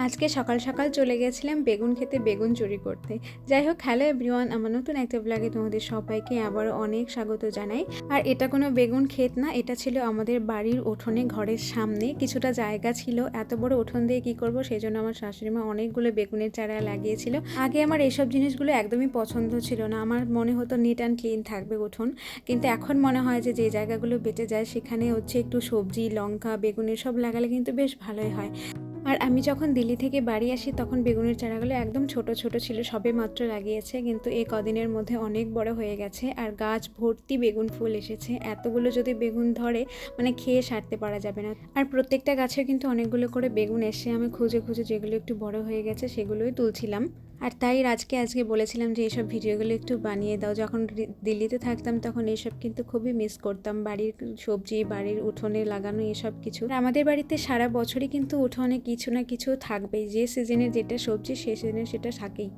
আজকে সকাল সকাল চলে গেছিলাম বেগুন খেতে, বেগুন চুরি করতে। যাই হোক, হ্যালো এভরিওয়ান, আমার নতুন একটা ব্লগে তোমাদের সবাইকে আবার অনেক স্বাগত জানাই। আর এটা কোনো বেগুন ক্ষেত না, এটা ছিল আমাদের বাড়ির উঠোনে, ঘরের সামনে কিছুটা জায়গা ছিল। এত বড় উঠোন দিয়ে কি করব, সেই জন্য আমার শাশুড়িমা অনেকগুলো বেগুনের চারা লাগিয়েছিল। আগে আমার এইসব জিনিসগুলো একদমই পছন্দ ছিল না, আমার মনে হতো নিট অ্যান্ড ক্লিন থাকবে উঠোন। কিন্তু এখন মনে হয় যে যে জায়গাগুলো বেঁচে যায় সেখানে হচ্ছে একটু সবজি, লঙ্কা, বেগুন এসব লাগালে কিন্তু বেশ ভালোই হয়। আর আমি যখন দিল্লি থেকে বাড়ি আসি তখন বেগুনের চারাগুলো একদম ছোট ছোট ছিল, সবে মাত্র লাগিয়েছে, কিন্তু এই কদিনের মধ্যে অনেক বড় হয়ে গেছে আর গাছ ভর্তি বেগুন ফুল এসেছে। এতগুলো যদি বেগুন ধরে মানে খেয়ে সারতে পারা যাবে না। আর প্রত্যেকটা গাছে কিন্তু অনেকগুলো করে বেগুন এসে আমি খুঁজে খুঁজে যেগুলো একটু বড় হয়ে গেছে সেগুলোই তুলছিলাম। আর তাই আজকে বলেছিলাম যে এইসব ভিডিওগুলো একটু বানিয়ে দাও। যখন দিল্লিতে থাকতাম তখন এইসব কিন্তু খুবই মিস করতাম, বাড়ির সবজি, বাড়ির উঠোনে লাগানো এসব কিছু। আর আমাদের বাড়িতে সারা বছরই কিন্তু উঠোনে কিছু না কিছু থাকবেই, যে সিজনে যেটা সবজি সেই সিজনে সেটা থাকেই।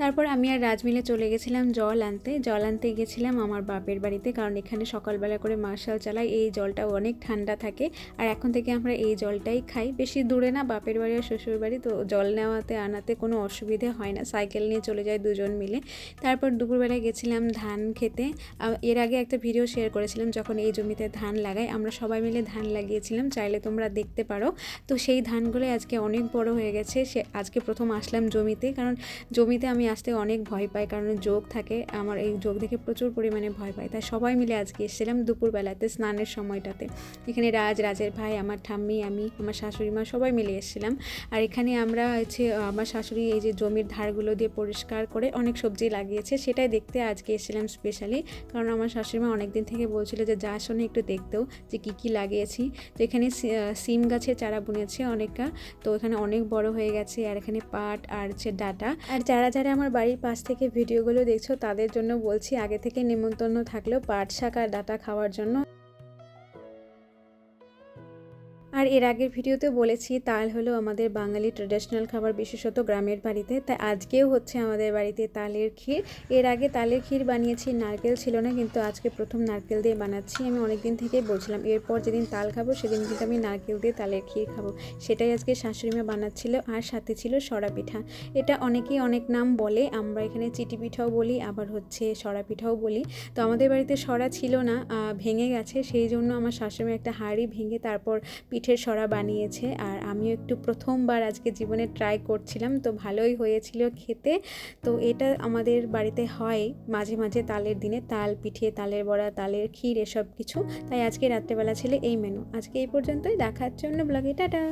তারপর আমি আর রাজ মিলে চলে গেছিলাম জল আনতে গেছিলাম আমার বাপের বাড়িতে, কারণ এখানে সকালবেলা করে মার্শাল চালাই, এই জলটা অনেক ঠান্ডা থাকে। আর এখন থেকে আমরা এই জলটাই খাই, বেশি দূরে না বাপের বাড়ি আর শ্বশুর বাড়ি, তো জল নেওয়াতে আনাতে কোনো অসুবিধে হয় না, সাইকেল নিয়ে চলে যায় দুজন মিলে। তারপর দুপুরবেলায় গেছিলাম ধান খেতে। এর আগে একটা ভিডিও শেয়ার করেছিলাম যখন এই জমিতে ধান লাগাই, আমরা সবাই মিলে ধান লাগিয়েছিলাম, চাইলে তোমরা দেখতে পারো। তো সেই ধানগুলো আজকে অনেক বড় হয়ে গেছে। আজকে প্রথম আসলাম জমিতে, কারণ জমিতে আমি আসতে অনেক ভয় পাই, কারণ যোগ থাকে, আমার এই যোগ দেখে প্রচুর পরিমাণে ভয় পাই। তাই সবাই মিলে আজকে এসেছিলাম দুপুরবেলাতে, স্নানের সময়টাতে। এখানে রাজের ভাই, আমার ঠাম্মি, আমি, আমার শাশুড়ি মা সবাই মিলে এসেছিলাম। আর এখানে আমরা হচ্ছে আমার শাশুড়ি এই যে জমির ধারগুলো দিয়ে পরিষ্কার করে অনেক সবজি লাগিয়েছে, সেটাই দেখতে আজকে এসেছিলাম স্পেশালি। কারণ আমার শাশুড়ি মা অনেকদিন থেকে বলছিল যে যা শোনে একটু দেখতেও যে কী লাগিয়েছি। তো এখানে সিম গাছের চারা বুনেছে অনেকটা, তো এখানে অনেক বড় হয়ে গেছে। আর এখানে পাট আর হচ্ছে ডাটা। আর যারা যারা আমার বাড়ির পাশ থেকে ভিডিওগুলো দেখছো তাদের জন্য বলছি, আগে থেকে নিমন্ত্রণ থাকলেও পাট শাক আর ডাটা খাওয়ার জন্য। আর এর আগের ভিডিওতে বলেছি তাল হলো আমাদের বাঙালি ট্র্যাডিশনাল খাবার, বিশেষত গ্রামের বাড়িতে। তাই আজকেও হচ্ছে আমাদের বাড়িতে তালের ক্ষীর। এর আগে তালের ক্ষীর বানিয়েছি, নারকেল ছিল না, কিন্তু আজকে প্রথম নারকেল দিয়ে বানাচ্ছি। আমি অনেক দিন থেকেই বলছিলাম এরপর যেদিন তাল খাবো সেদিন কিন্তু আমি নারকেল দিয়ে তালের ক্ষীর খাবো। সেটাই আজকে শাশুড়িমা বানাচ্ছিল, আর সাথে ছিল সরা পিঠা। এটা অনেকেই অনেক নাম বলে, আমরা এখানে চিটি পিঠাও বলি, আবার হচ্ছে সরা পিঠাও বলি। তো আমাদের বাড়িতে সরা ছিল না, ভেঙে গেছে, সেই জন্য আমার শাশুড়িমা একটা হাঁড়ি ভেঙে তারপর পিঠের সরা বানিয়েছে। আর আমিও একটু প্রথমবার আজকে জীবনে ট্রাই করছিলাম, তো ভালোই হয়েছিল খেতে। তো এটা আমাদের বাড়িতে হয় মাঝে মাঝে তালের দিনে, তাল পিঠে, তালের বড়া, তালের ক্ষীর এসব কিছু। তাই আজকে রাত্রেবেলা ছিল এই মেনু। আজকে এই পর্যন্তই, দেখার জন্য ব্লগে, টাটা।